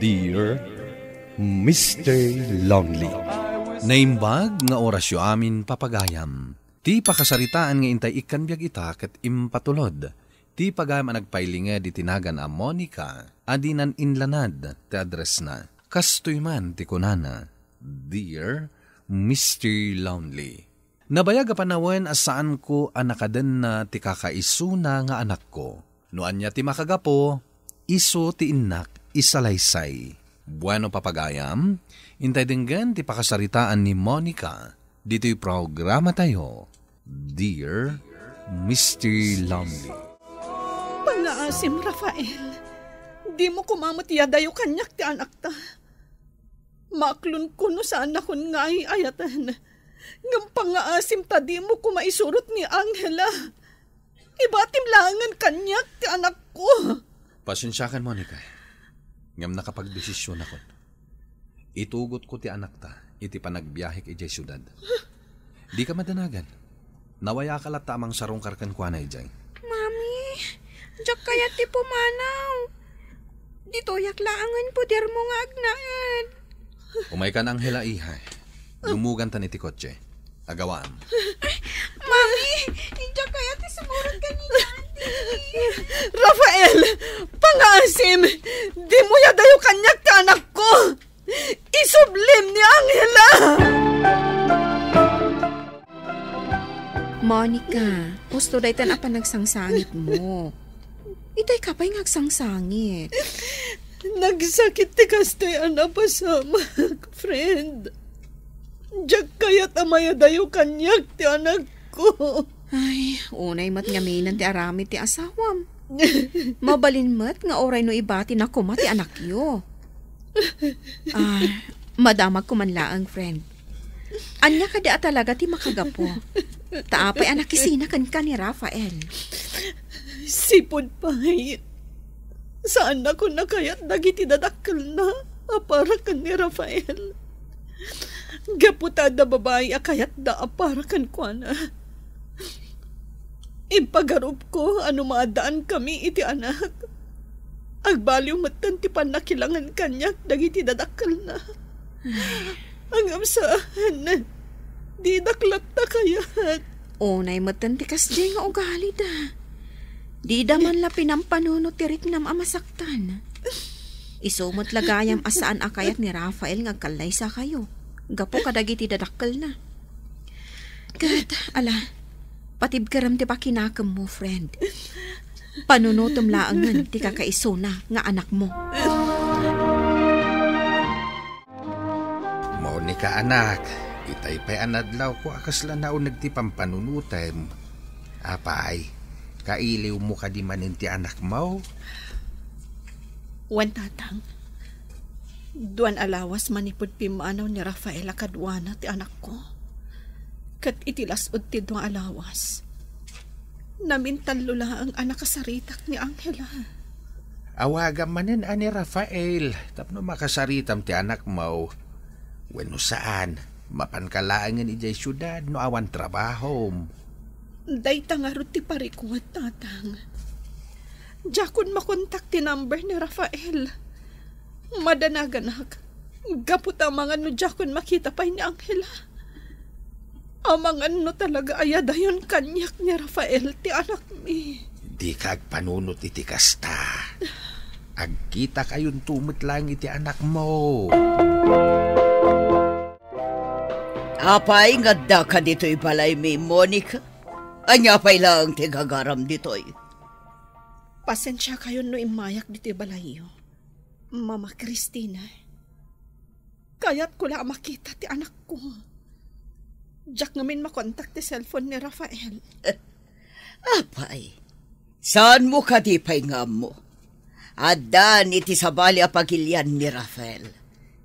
Dear Mr. Lonely. Naimbag nga orasyo amin papagayam. Ti pakasaritaan nga intay ikan biyag ita ket impatulod. Ti pagayam ang nagpailinga di tinagan a Monica. Adinan inlanad ti address na. Kastoy man ti kunana. Dear Mr. Lonely. Nabayag a panawen asaan ko anakaden na ti kakaisuna nga anak ko. Noan niya ti makagapo, iso ti inak isalaysay. Bueno papagayam, intay dinggan ti pakasaritaan ni Monica. Dito'y programa tayo. Dear Mr. Lonely. Pangaasim, Rafael. Di mo kumamot yadayo kanyak ti anak ta. Maklon ko no saan akon nga ay ayatan. Ngam pangaasim ta di mo kumaisurot ni Angela. Ibatim langan kanyak ti anak ko. Pasensyakan, Monica. Ngam nakapagdesisyon ako. Itugot ko ti anak ta, iti panagbiyahe ijay syudad. Di ka madanagan. Nawaya ka lat tamang sarong karkan kwa na ijay. Mami, jak kaya ti pumanaw. Dito yak laangan po der mo nga agnaad. Umay ka na Angela ihay. Lumugan ta ni ti kotse. Agawaan. Mami, jak kaya ti sumurot ka ni Daddy. Rafael, pangaasim, di mo yadayo kanyak ti anak ko. Isublim ni Angela. Monica, gusto dahi tan apa nagsangsangit mo. Itay ka pa'y ngagsangsangit. Nagsakit ti kastoy anapasama, friend. Diyak kaya't amaya dayo kanyak ti anak ko. Ay, unay mat ngaminan ti arami ti asawam. Mabalin mat nga oray no ibati na kuma ti anak yo. Madamag ko man laang, friend. Anya ka da talaga ti makagapo. Taapay anak kisina kan ni Rafael. Sipod pa'y. Saan ako na kaya't dagiti dadakkel na apara kan ni Rafael. Gaputada babae akayat da apara kan kwa na. Ipagarup ko ano maadaan kami iti anak. Agbaliw matan ti panakilangan kanyak dagiti dadakkel na. Ang amsaan di daklat na kayat. Unay matan ti kasjay nga ugali da. Di daman la pinampanunot ti riknam amasaktan. Isumot lagayam asaan akayat ni Rafael nga kalay sa kayo. Gapo kadagiti dadakkel na. Kat, patib karam ti pakinakam mo, friend. Panunutom laangan ti kakaisuna nga anak mo. Monica, anak, itay pa'y anadlaw ko akasla naunag ti pampanunutem. Apay, kailiw mo ka di manin ti anak mo? Wan tatang, duan alawas manipod pimanaw ni Rafael akadwana ti anak ko. Kat itilasod ti duan alawas. Namintan lula ang anak kasaritak ni Angela. Awagan manin ani Rafael, tapno makasaritam ti anak mo. Weno saan, mapankalaangan ijay syudad no awan trabaho. Day tangarot ti parikuat tatang. Jakon makontak ti number ni Rafael. Madanaganak. Gapot amangan no jakon makita pa ni Angela. Amangan no talaga ayadayon kanyak ni Rafael ti anak mi. Di kag panunot iti kasta. Agkita kayon tumit lang iti anak mo. Apay nga ka dito'y balay mi, Monica. Anya pa'y lang ti gagaram dito'y. Pasensya kayo no imayak dito'y balayo. Mama Christina. Kaya't ko lang makita ti anak ko. Diyak ngamin makontak ti cellphone ni Rafael. Apay, saan mo ka di pa'y nga mo? Adan iti sabali apagilyan ni Rafael.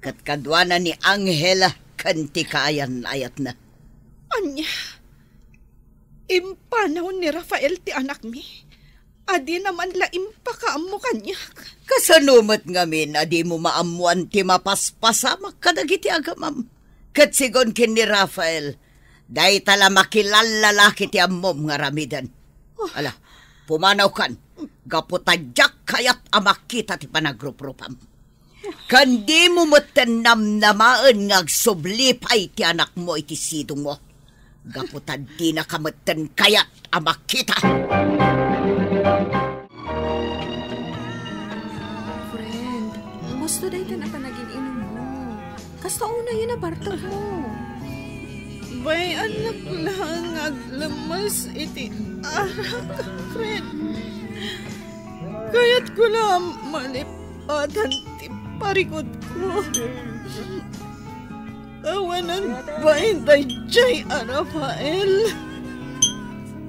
Katkadwana ni Angela kanti kayan ayat na. Anya, impanaw ni Rafael ti anak mi. Adi naman la impakaam mo kanyak. Kasanumat ngamin, adi mo maamuan ti mapaspasamak kadagiti agamam. Katsigon kin ni Rafael, day tala makilalalaki ti ammom nga ramidan. Ala, pumanaw kan, gaputadyak kayat amakita ti panagrupropam. Kandi mo matanam namaan ngag sublipay ti anak mo iti sidong mo. Gaputan di na kamatan kayat amak kita. Friend, gusto dahi ka na panagin inom mo. Kasta una yun na barto mo. Bay anak lang aglamas iti arak, friend. Kaya't ko na malipatan ti parikot ko. Awanan ba intay jay Rafael?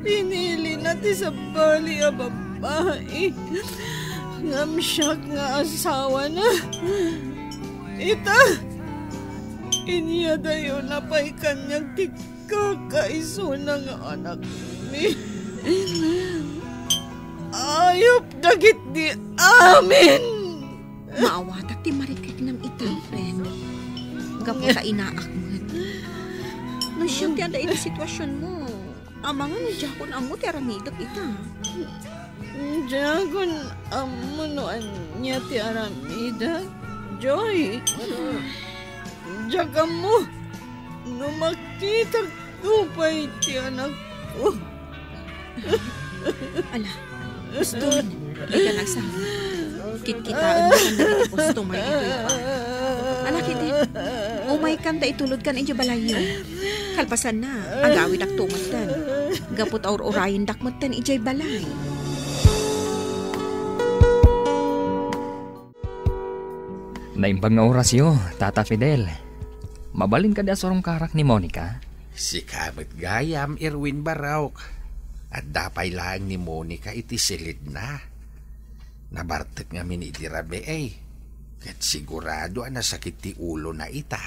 Pinili na ti sa bali a babae. Ngamsyak nga asawa na. Ita, inya dayo na pa'y kanyang ti kakaiso ng anak ni. Ayop dagit di amin. Maawatak ti marikik ng itang friend. Gaputa inaakman. Nung siyang ti anda iti sitwasyon mo, amangan ni Jakon amo ti aramidot ita. Jagon amunuan niya ti aramida. Joy, Jagam mo, no makita tupay ti anak ko. Ala, gusto di ka nagsama. Kitkitaan mo kan dali ti customer ito pa. Ala kiti, umay kan da itulod kan inyo balayo. Kalpasan na, agawid ak tumatan. Gapot aur-urayin dakmatan ijay balay. Naimbang nga orasyo, Tata Fidel. Mabalin ka da sorong karak ni Monica? Si Kamit Gayam, Erwin Barauk. At dapay lang ni Monica iti silid na. Nabartek nga min iti rabe eh. Kat sigurado ang nasakit ti ulo na ita.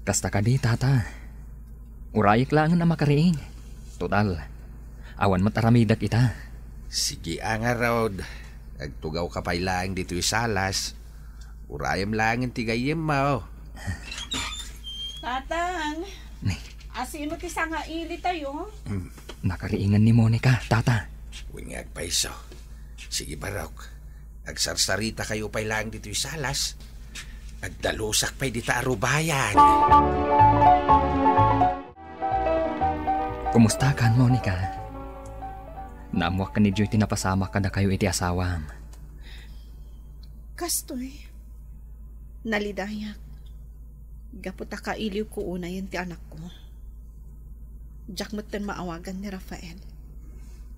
Kasta ka di, Tata. Urayik lang na makariing. Total, awan mataramidak ita. Sige nga Rod. Agtugaw ka pa'y lang dito salas. Urayam lang ang tigayim mo. Tatang, asino ti sanga ili tayo? Nakariingan ni Monica, Tata. Wingag paiso. Sige Barok. Agsarsarita kayo pa'y lang dito salas. Agdalusak pa'y dita arubayan. Kumusta kan, Monica? Naamuak ka ni Joy tinapasama ka na kayo iti asawam. Kastoy, nalidayak. Gaputa ka iliw ko una yun ti anak ko. Jack mo't maawagan ni Rafael.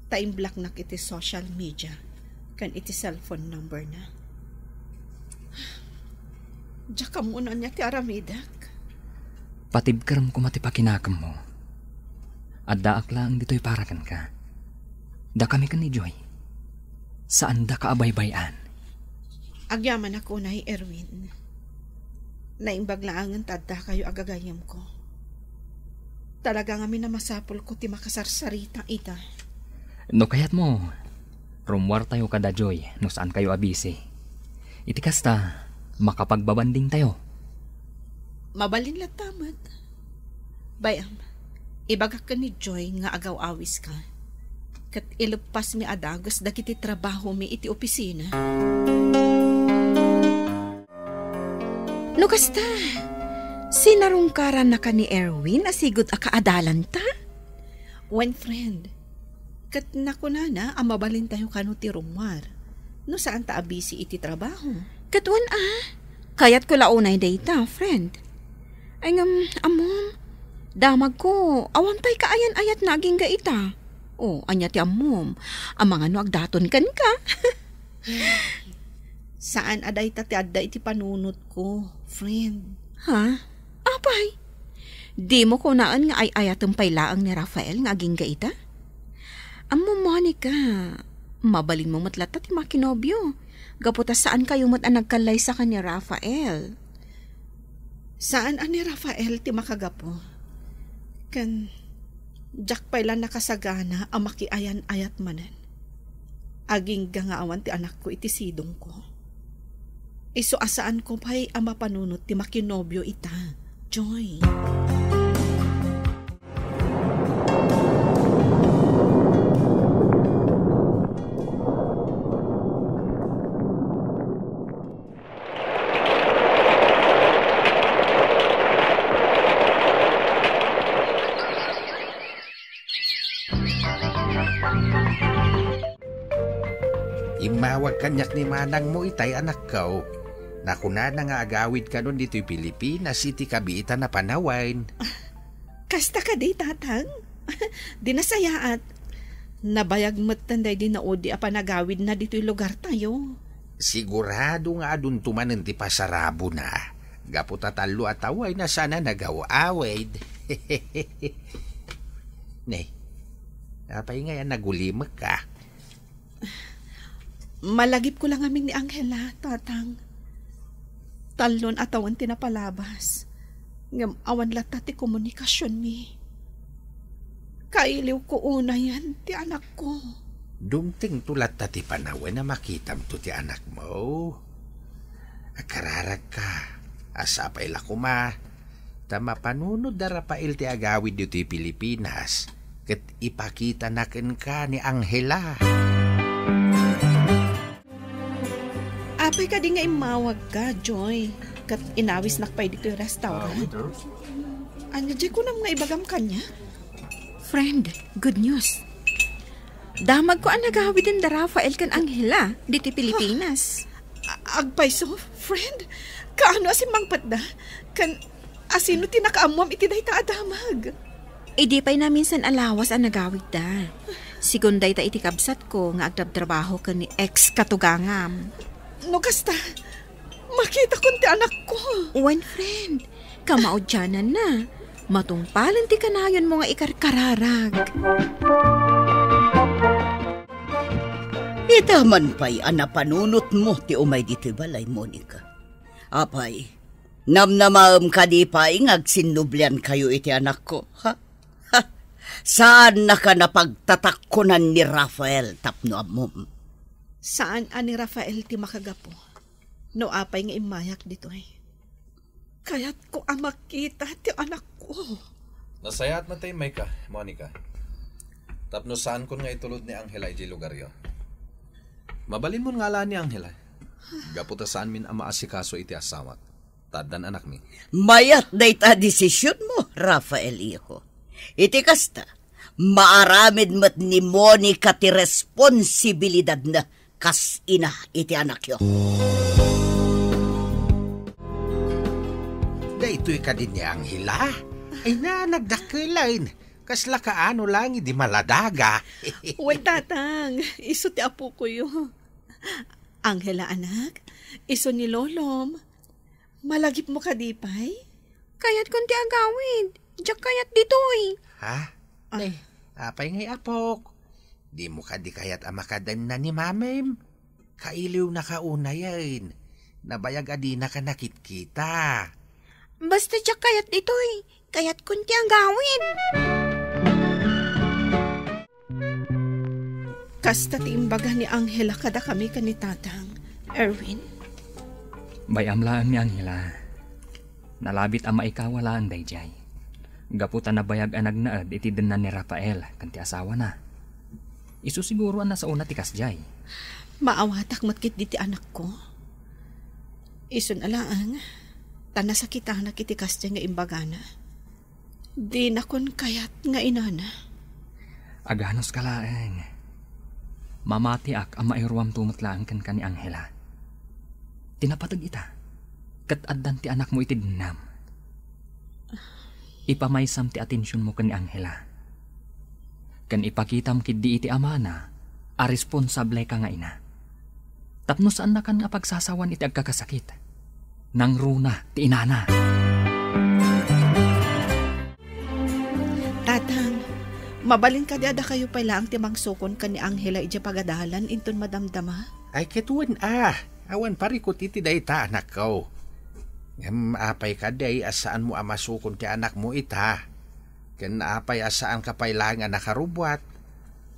Time-block na iti social media. Kan iti cellphone number na. Jack ka muna niya ti aramidak. Patibkaram ko matipakinakam mo. At daak lang dito'y parakan ka. Da kami ka ni Joy. Saan da ka abaybayan? Agyaman ako na Erwin. Naimbag laangan tadda kayo agagayam ko. Talaga nga minamasapol ko ti makasarsarita ita. No kayat mo, rumwar tayo kada Joy no saan kayo abisi. Iti kasta, makapagbabanding tayo. Mabalin latamat. Bayam, ibagak ka ni Joy nga agaw-awis ka. Kat ilupas mi adagos dagiti trabaho mi iti opisina. No kasta, sinarungkaran na ka ni Erwin asigod akaadalan ta? One friend, kat nakunana ang mabalin tayo kano ti rumwar. No saan ta abisi iti trabaho? Katwan kayat ko launay data, friend. Ay amom, damag ko, awan pa'y kaayan-ayat naging gaita. O, anya ti amom, ang mga no agdaton kan ka. Saan aday ta ti adda iti panunot ko, friend? Ha? Apay? Di mo ko naan nga ay-ayatong paylaang ni Rafael nga aging gaita? Amom, Monica, mabalin mo matlata ti makinobyo. Gaputa saan kayo mat ang nagkalay sa kanya Rafael? Saan ani Rafael ti makagapo? Kan Jack pala nakasagana ang makiayan-ayat manen. Aging gangaawan ti anak ko iti sidong ko. Iso asaan ko pa'y ang mapanunot ti makinobyo ita, Joy. Kanyak ni manang mo itay anak ko. Nakuna na nga agawid ka nun dito'y Pilipinas, iti kabiitan na panawain. Kasta ka di, tatang. Di nasayaat. Nabayag mo't tanday di na odi apanagawid na dito'y lugar tayo. Sigurado nga adun tumanan ti pasarabo na. Gapo tatalo at away na sana nagawa-awid. Nay, napay nga yan nagulimak ka. Malagip ko lang aming ni Angela, tatang. Talon at awan tinapalabas. Ngam awan lata ti komunikasyon mi. Kailiw ko una yan, ti anak ko. Dumting tulat ta ti panawen na makitam to ti anak mo. Akararag ka. Asapay la kuma. Tama panunod da Rafael ti agawid dito ti Pilipinas. Ket ipakita naken ka ni Angela. Apay ka di nga imawag ka, Joy. Kat inawis nakpay dito yung restaurant. Anya, Joy, ko nang nga ibagam kanya. Friend, good news. Damag ko ang nagawid din da Rafael kan Angela dito Pilipinas. Agpay so, friend. Kaano asin mangpat da? Kan asino tinakaamwam iti day ta adamag. Idi pa'y na minsan alawas ang nagawid da. Sigunday ta iti kabsat ko nga agdabtrabaho ka ni ex-katugangam. No kasta, makita ko ti anak ko. One friend, kamaudyanan na. Matungpalan ti kanayon mo nga ikarkararag. Itaman pa'y anapanunot mo ti umay dito'y balay, Monica. Apay, namnamaam ka di pa'y ngagsinublian kayo iti anak ko, ha? Ha? Saan na ka napagtatakkunan ni Rafael tapno amom? Saan ani Rafael ti makagapo? No apay nga imayak dito ay. Kaya't ko ang makita ti anak ko. Nasayat na tayo may ka, Monica. Tapno saan ko nga itulod ni Angela iti lugar yo. Mabalin mo nga la ni Angela. Gaputa saan min ang maasikaso iti asawat. Tadan anak mi. Mayat na ita desisyon mo, Rafael iho. Iti kasta, maaramid mat ni Monica ti responsibilidad na kas ina iti anak yo. Daytoy ka din ni Angela. Ay na, nagdakilain. Kasla kaano lang, hindi maladaga. Well, tatang, iso ti apo ko yo. Angela, anak, iso ni Lolom. Malagip mo ka di pay? Kayat kung ti agawid. Diyak kayat ditoy. Ha? Ay, apay ngay apok. Di mo ka di kayat amakadan na ni mamem. Kailiw na kauna yan. Nabayag adina ka nakit-kita. Basta diyak kayat ditoy. Kayat kung ti agawid. Kasta ti imbaga ni Angela kada kami ka ni tatang. Erwin? Bayamlaan ni Angela. Nalabit ang maikawalaan dayjay. Gaputan na bayag anag naad iti dinan ni Rafael kanti asawa na. Isu siguro na sa una ti kasjay. Maawatak matkit di ti anak ko. Isun alaang, tanasakita na kiti kasjay nga imbagana. Di na kon kayat nga inana. Aganos kalaeng. Mamati ak ang mairuam tumutlaan kan ni Angela. Tinapatag ita. Kat addan ti anak mo iti dinam. Ipamaysam ti atensyon mo kan ni Angela. Kan ipakitam kiddi iti amana, a responsable ka nga ina. Tapno saan na kan nga pagsasawan iti agkakasakit. Nang runa ti inana. Tatang, mabalin ka di ada kayo pala ang timang sukon ka ni Angela ija pagadalan inton madamdama. Ay ketuan awan parikot iti dayta anak ko. Apay ka day asaan mo amasukon ti anak mo ita. Ken apay asaan ka pailangan nakarubwat.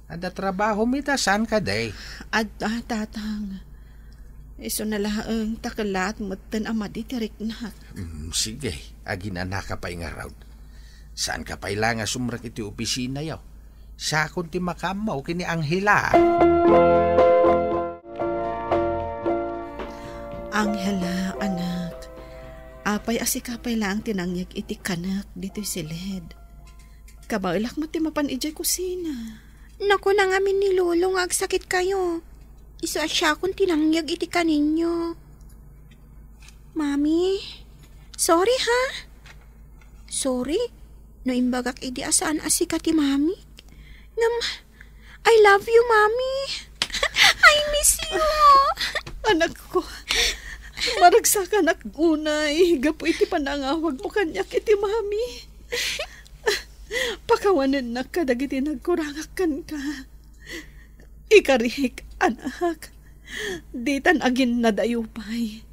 Ada trabaho mita saan ka day. Tatang, iso na laang takalat mo tan amadi tiriknak. Sige, agin anak ka pa'y nga raw. Saan ka pailangan sumrak iti opisina yaw? Sakon ti makamaw kini Angela. Angela, anak. Apay asikapay lang tinangyag iti kanak dito'y silid. Kabailak mo ti mapan ijay kusina. Naku na ngamin ni Lolo nga agsakit kayo. Isu asya kung tinangyag iti kaninyo. Mami, sorry ha. Sorry, no imbagak idi asaan asika ti mami. Ngam, I love you, mami. I miss you. Anak ko, maragsakan ak unay. Gapo iti panangawag mo kanyak iti mami. Pakawanan na kadag iti nagkurangakan ka. Ikarihik, anak. Ditan agin na dayupay.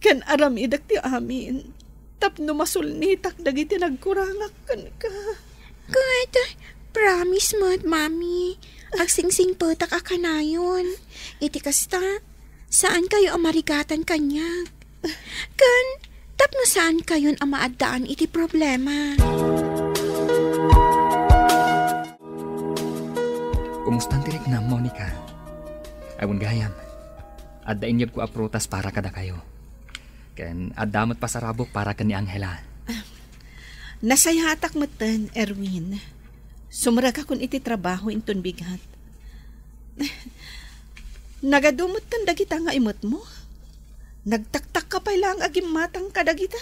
Kan aram idak ti amin. Tapno masulnitak dagiti nagkurangakan ka. Good. Promise mo, mami. Agsingsing petak akanayon. Iti kasta, saan kayo amarigatan kanyak? Kan, tapno saan kayon amaadaan iti problema? Kumustan tirik na, Monica? Awan gayam. Adda inyab ko aprutas para kada kayo. Ken adamot pasarabok para ka ni Angela. Nasayatak matan, Erwin. Sumra ka kun iti trabaho inton bigat. Nagadumot tan dagita nga imot mo. Nagtaktak ka pa lang agim matang kadagita.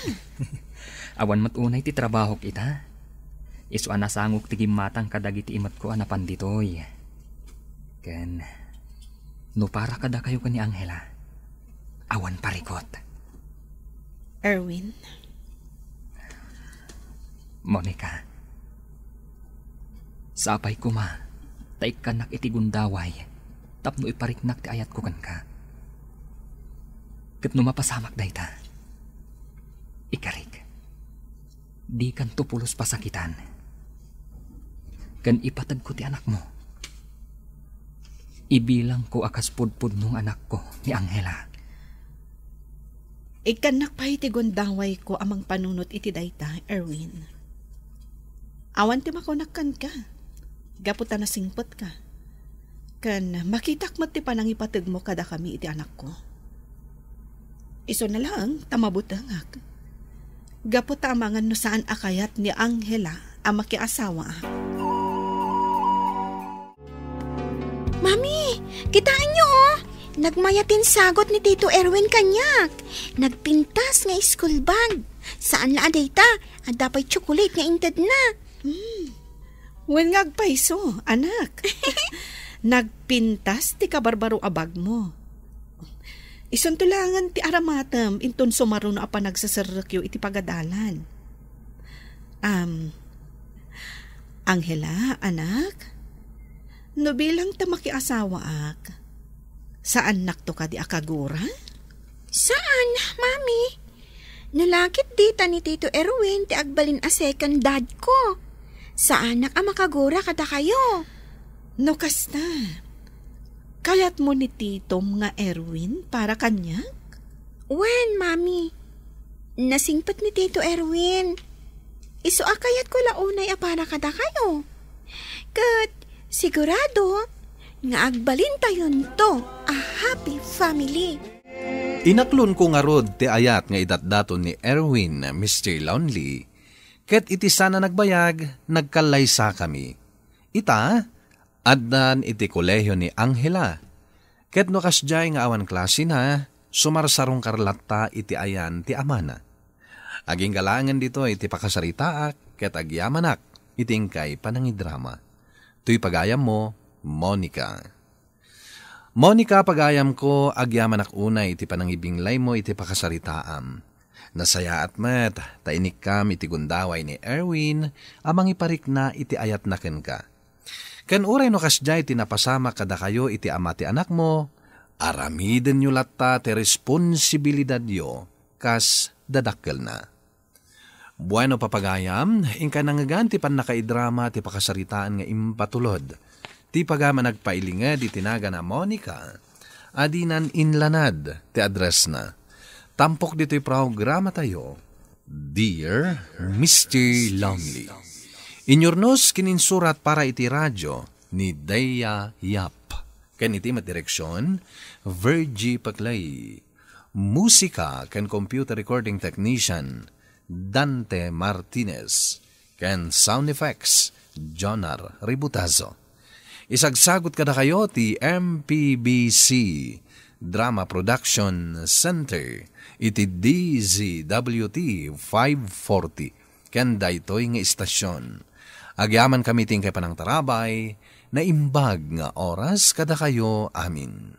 Awan matunay ti trabaho kita. Isu anasangok ti matang kadagiti imot ko anapan ditoy. Ken no para kada kayo ka ni Angela. Awan parikot. Erwin. Monica. Sapay ko ma. Taik kanak iti gundaway. Tapno ipariknak ti ayat ko kan ka. Ket no mapasamak dayta. Ikarik. Di kan tupulos pasakitan. Kan ipatag ko ti anak mo. Ibilang ko akas pudpud nung anak ko ni Angela. Ikanak pa iti gundaway ko amang panunot iti dayta, Erwin. Awan ti makunakkan ka. Gaputa na singpot ka. Kan makitak mo ti panangipatag mo kada kami iti anak ko. Iso na lang, tamabutangak. Gaputa amangan no saan akayat ni Angela ang makiasawa. Mami, kitaan niyo oh. Nagmayatin sagot ni Tito Erwin kanyak. Nagpintas nga school bag. Saan la adayta? Adapay chocolate nga inted na. Wen nga agpaiso, anak. Nagpintas ti kabarbaro abag mo. Isuntulangan ti aramatam inton sumaro na apa nagsasarakyo iti pagadalan. Angela, anak. No bilang ta makiasawa ak. Saan nakto ka di akagura? Saan, mami? Nalakit dita ni Tito Erwin ti agbalin a second dad ko. Saan nak makagura kada kayo? No kasta. Kayat mo ni Titom nga Erwin para kanyak? Wen, mami. Nasingpat ni Tito Erwin. Isu akayat ko launay a para kada kayo. Kat sigurado nga agbalin tayon to a happy family. Inaklon ko nga rod ti ayat nga idatdaton ni Erwin, Mr. Lonely. Ket iti sana nagbayag, nagkalaysa kami. Ita, addan iti kolehiyo ni Angela. Ket no kasjay nga awan klase na, sumarsarong karlatta iti ayan ti amana. Aging galangan dito iti pakasaritaak, ket agyamanak, itingkay panangidrama. Tuy pagayam mo, Monica. Monica, pagayam ko, agyaman ak unay iti panangibinglay mo iti pakasaritaam. Nasaya at met, tainik kam iti gundaway ni Erwin, amang iparik na iti ayat na ken ka. Ken uray no kasjay tinapasama kada kayo iti ama ti anak mo, aramiden nyo latta ti responsibilidad yo, kas dadakkel na. Bueno papagayam, ingka nangaganti pan nakaidrama ti pakasaritaan nga impatulod. Ti pagama nagpailinga di tinaga na Monica, adinan inlanad ti address na. Tampok dito'y programa tayo, Dear Mr. Lonely. Inyornos kininsurat para iti radyo ni Dea Yap. Ken iti matireksyon, Virgie Paclay. Musika ken computer recording technician, Dante Martinez. Ken sound effects, Jonar Ributazo. Isagsagot kada kayo ti MPBC Drama Production Center iti DZWT 540 ken daytoy nga istasyon. Agyaman kami ting kay panang tarabay na imbag nga oras kada kayo. Amin.